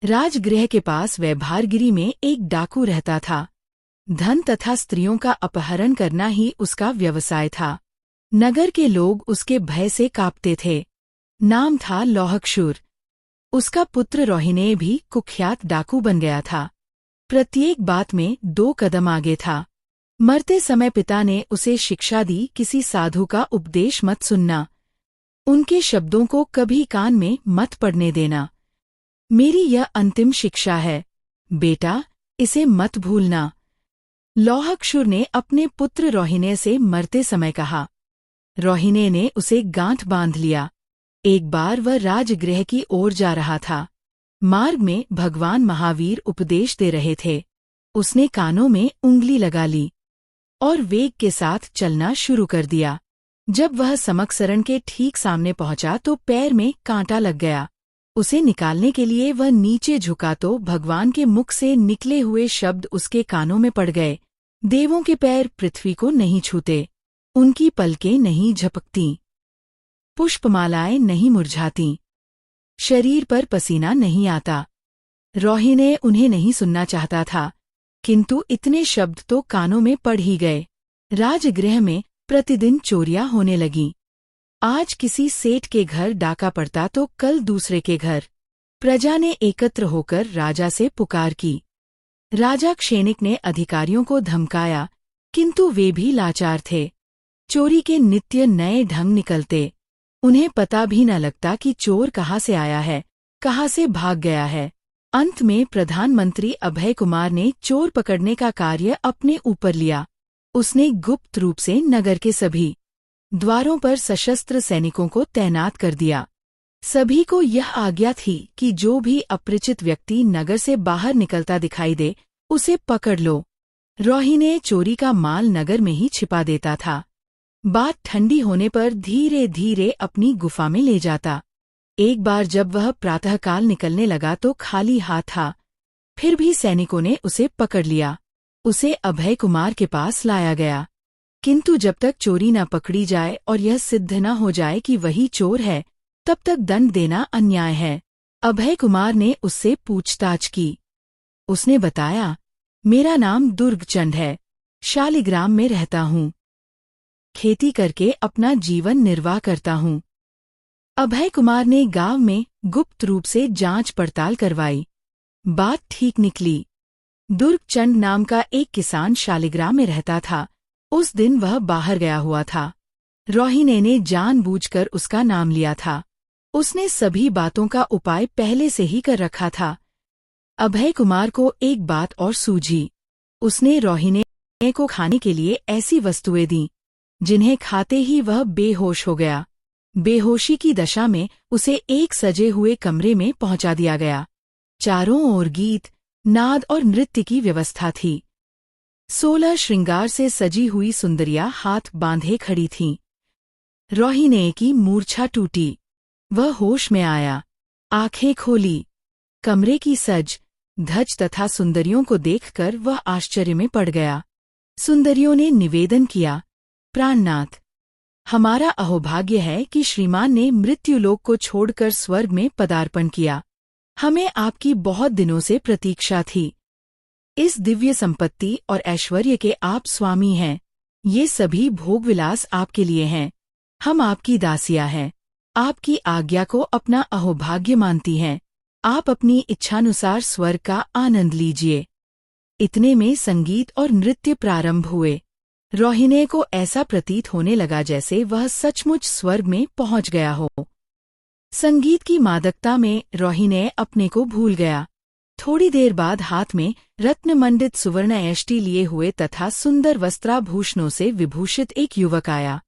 राजगृह के पास वैभारगिरी में एक डाकू रहता था। धन तथा स्त्रियों का अपहरण करना ही उसका व्यवसाय था। नगर के लोग उसके भय से कांपते थे। नाम था लौहक्षुर। उसका पुत्र रोहिणेय भी कुख्यात डाकू बन गया था। प्रत्येक बात में 2 कदम आगे था। मरते समय पिता ने उसे शिक्षा दी, किसी साधु का उपदेश मत सुनना, उनके शब्दों को कभी कान में मत पड़ने देना। मेरी यह अंतिम शिक्षा है, बेटा, इसे मत भूलना। लौहक्षुर ने अपने पुत्र रोहिणेय से मरते समय कहा। रोहिणेय ने उसे गांठ बांध लिया। एक बार वह राजगृह की ओर जा रहा था। मार्ग में भगवान महावीर उपदेश दे रहे थे। उसने कानों में उंगली लगा ली और वेग के साथ चलना शुरू कर दिया। जब वह समकसरण के ठीक सामने पहुंचा तो पैर में कांटा लग गया। उसे निकालने के लिए वह नीचे झुका तो भगवान के मुख से निकले हुए शब्द उसके कानों में पड़ गए। देवों के पैर पृथ्वी को नहीं छूते, उनकी पलकें नहीं झपकतीं, पुष्पमालाएं नहीं मुरझातीं, शरीर पर पसीना नहीं आता। रोहिणेय उन्हें नहीं सुनना चाहता था, किंतु इतने शब्द तो कानों में पड़ ही गए। राजगृह में प्रतिदिन चोरियां होने लगीं। आज किसी सेठ के घर डाका पड़ता तो कल दूसरे के घर। प्रजा ने एकत्र होकर राजा से पुकार की। राजा क्षेनिक ने अधिकारियों को धमकाया, किंतु वे भी लाचार थे। चोरी के नित्य नए ढंग निकलते। उन्हें पता भी न लगता कि चोर कहाँ से आया है, कहाँ से भाग गया है। अंत में प्रधानमंत्री अभय कुमार ने चोर पकड़ने का कार्य अपने ऊपर लिया। उसने गुप्त रूप से नगर के सभी द्वारों पर सशस्त्र सैनिकों को तैनात कर दिया। सभी को यह आज्ञा थी कि जो भी अपरिचित व्यक्ति नगर से बाहर निकलता दिखाई दे, उसे पकड़ लो। रोहिणेय चोरी का माल नगर में ही छिपा देता था। बात ठंडी होने पर धीरे धीरे अपनी गुफा में ले जाता। एक बार जब वह प्रातःकाल निकलने लगा तो खाली हाथ था। फिर भी सैनिकों ने उसे पकड़ लिया। उसे अभय कुमार के पास लाया गया, किंतु जब तक चोरी न पकड़ी जाए और यह सिद्ध न हो जाए कि वही चोर है, तब तक दंड देना अन्याय है। अभय कुमार ने उससे पूछताछ की। उसने बताया, मेरा नाम दुर्गचंद है, शालिग्राम में रहता हूँ, खेती करके अपना जीवन निर्वाह करता हूँ। अभय कुमार ने गांव में गुप्त रूप से जांच पड़ताल करवाई। बात ठीक निकली। दुर्गचंद नाम का एक किसान शालिग्राम में रहता था। उस दिन वह बाहर गया हुआ था। रोहिणेय ने जानबूझकर उसका नाम लिया था। उसने सभी बातों का उपाय पहले से ही कर रखा था। अभय कुमार को एक बात और सूझी। उसने रोहिणेय को खाने के लिए ऐसी वस्तुएं दीं, जिन्हें खाते ही वह बेहोश हो गया। बेहोशी की दशा में उसे एक सजे हुए कमरे में पहुंचा दिया गया। चारों ओर गीत, नाद और नृत्य की व्यवस्था थी। 16 श्रृंगार से सजी हुई सुंदरियां हाथ बांधे खड़ी थीं। रोहिणेय की मूर्छा टूटी। वह होश में आया, आंखें खोली। कमरे की सज धज तथा सुंदरियों को देखकर वह आश्चर्य में पड़ गया। सुंदरियों ने निवेदन किया, प्राणनाथ, हमारा अहोभाग्य है कि श्रीमान ने मृत्युलोक को छोड़कर स्वर्ग में पदार्पण किया। हमें आपकी बहुत दिनों से प्रतीक्षा थी। इस दिव्य संपत्ति और ऐश्वर्य के आप स्वामी हैं। ये सभी भोगविलास आपके लिए हैं। हम आपकी दासियां हैं। आपकी आज्ञा को अपना अहोभाग्य मानती हैं। आप अपनी इच्छानुसार स्वर्ग का आनंद लीजिए। इतने में संगीत और नृत्य प्रारंभ हुए। रोहिणेय को ऐसा प्रतीत होने लगा जैसे वह सचमुच स्वर्ग में पहुंच गया हो। संगीत की मादकता में रोहिणेय अपने को भूल गया। थोड़ी देर बाद हाथ में रत्नमंडित सुवर्ण ऐष्टि लिए हुए तथा सुंदर वस्त्राभूषणों से विभूषित एक युवक आया।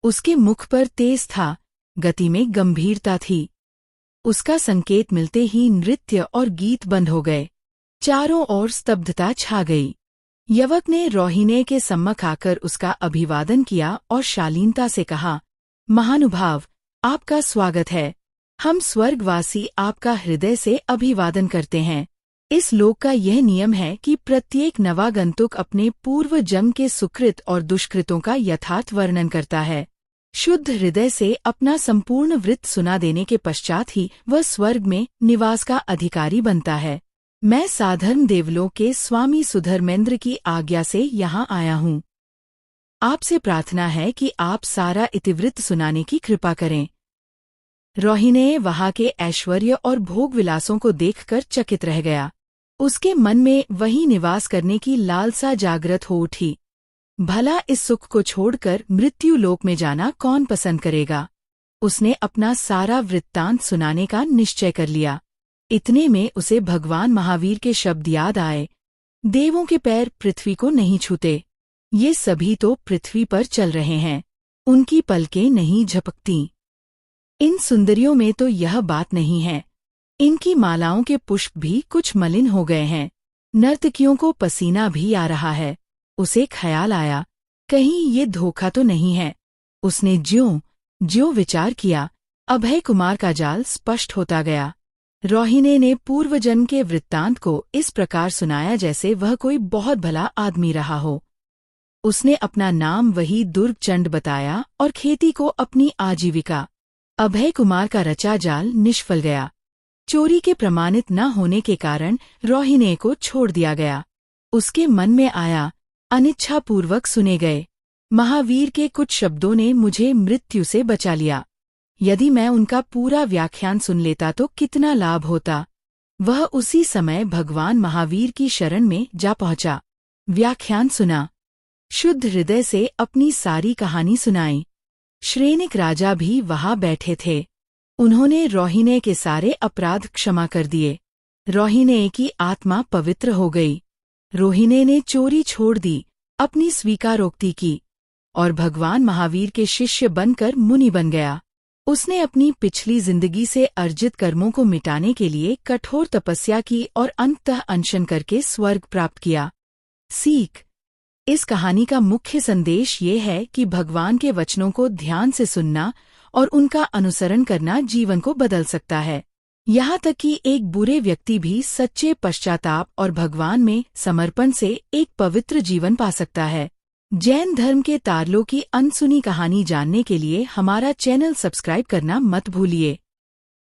उसके मुख पर तेज था, गति में गंभीरता थी। उसका संकेत मिलते ही नृत्य और गीत बंद हो गए। चारों ओर स्तब्धता छा गई। युवक ने रोहिणेय के सम्मुख आकर उसका अभिवादन किया और शालीनता से कहा, महानुभाव, आपका स्वागत है। हम स्वर्गवासी आपका हृदय से अभिवादन करते हैं। इस लोक का यह नियम है कि प्रत्येक नवागंतुक अपने पूर्व जन्म के सुकृत और दुष्कृतों का यथार्थ वर्णन करता है। शुद्ध हृदय से अपना संपूर्ण वृत्त सुना देने के पश्चात ही वह स्वर्ग में निवास का अधिकारी बनता है। मैं साधर्म देवलोक के स्वामी सुधर्मेंद्र की आज्ञा से यहाँ आया हूँ। आपसे प्रार्थना है कि आप सारा इतिवृत्त सुनाने की कृपा करें। रोहिणी वहाँ के ऐश्वर्य और भोग विलासों को देखकर चकित रह गया। उसके मन में वहीं निवास करने की लालसा जागृत हो उठी। भला इस सुख को छोड़कर मृत्यु लोक में जाना कौन पसंद करेगा? उसने अपना सारा वृत्तांत सुनाने का निश्चय कर लिया। इतने में उसे भगवान महावीर के शब्द याद आए, देवों के पैर पृथ्वी को नहीं छूते, ये सभी तो पृथ्वी पर चल रहे हैं, उनकी पलकें नहीं झपकती। इन सुंदरियों में तो यह बात नहीं है, इनकी मालाओं के पुष्प भी कुछ मलिन हो गए हैं, नर्तकियों को पसीना भी आ रहा है। उसे ख्याल आया, कहीं ये धोखा तो नहीं है। उसने ज्यों विचार किया, अभय कुमार का जाल स्पष्ट होता गया। रोहिणी ने पूर्वजन्म के वृत्तांत को इस प्रकार सुनाया जैसे वह कोई बहुत भला आदमी रहा हो। उसने अपना नाम वही दुर्गचंड बताया और खेती को अपनी आजीविका। अभय कुमार का रचा जाल निष्फल गया। चोरी के प्रमाणित न होने के कारण रोहिणी को छोड़ दिया गया। उसके मन में आया, अनिच्छापूर्वक सुने गए महावीर के कुछ शब्दों ने मुझे मृत्यु से बचा लिया। यदि मैं उनका पूरा व्याख्यान सुन लेता तो कितना लाभ होता। वह उसी समय भगवान महावीर की शरण में जा पहुंचा। व्याख्यान सुना, शुद्ध हृदय से अपनी सारी कहानी सुनाई। श्रेनिक राजा भी वहां बैठे थे। उन्होंने रोहिणी के सारे अपराध क्षमा कर दिए। रोहिणी की आत्मा पवित्र हो गई। रोहिणी ने चोरी छोड़ दी, अपनी स्वीकारोक्ति की और भगवान महावीर के शिष्य बनकर मुनि बन गया। उसने अपनी पिछली जिंदगी से अर्जित कर्मों को मिटाने के लिए कठोर तपस्या की और अंततः अनशन करके स्वर्ग प्राप्त किया। सीख, इस कहानी का मुख्य संदेश ये है कि भगवान के वचनों को ध्यान से सुनना और उनका अनुसरण करना जीवन को बदल सकता है। यहाँ तक कि एक बुरे व्यक्ति भी सच्चे पश्चाताप और भगवान में समर्पण से एक पवित्र जीवन पा सकता है। जैन धर्म के तारलों की अनसुनी कहानी जानने के लिए हमारा चैनल सब्सक्राइब करना मत भूलिए।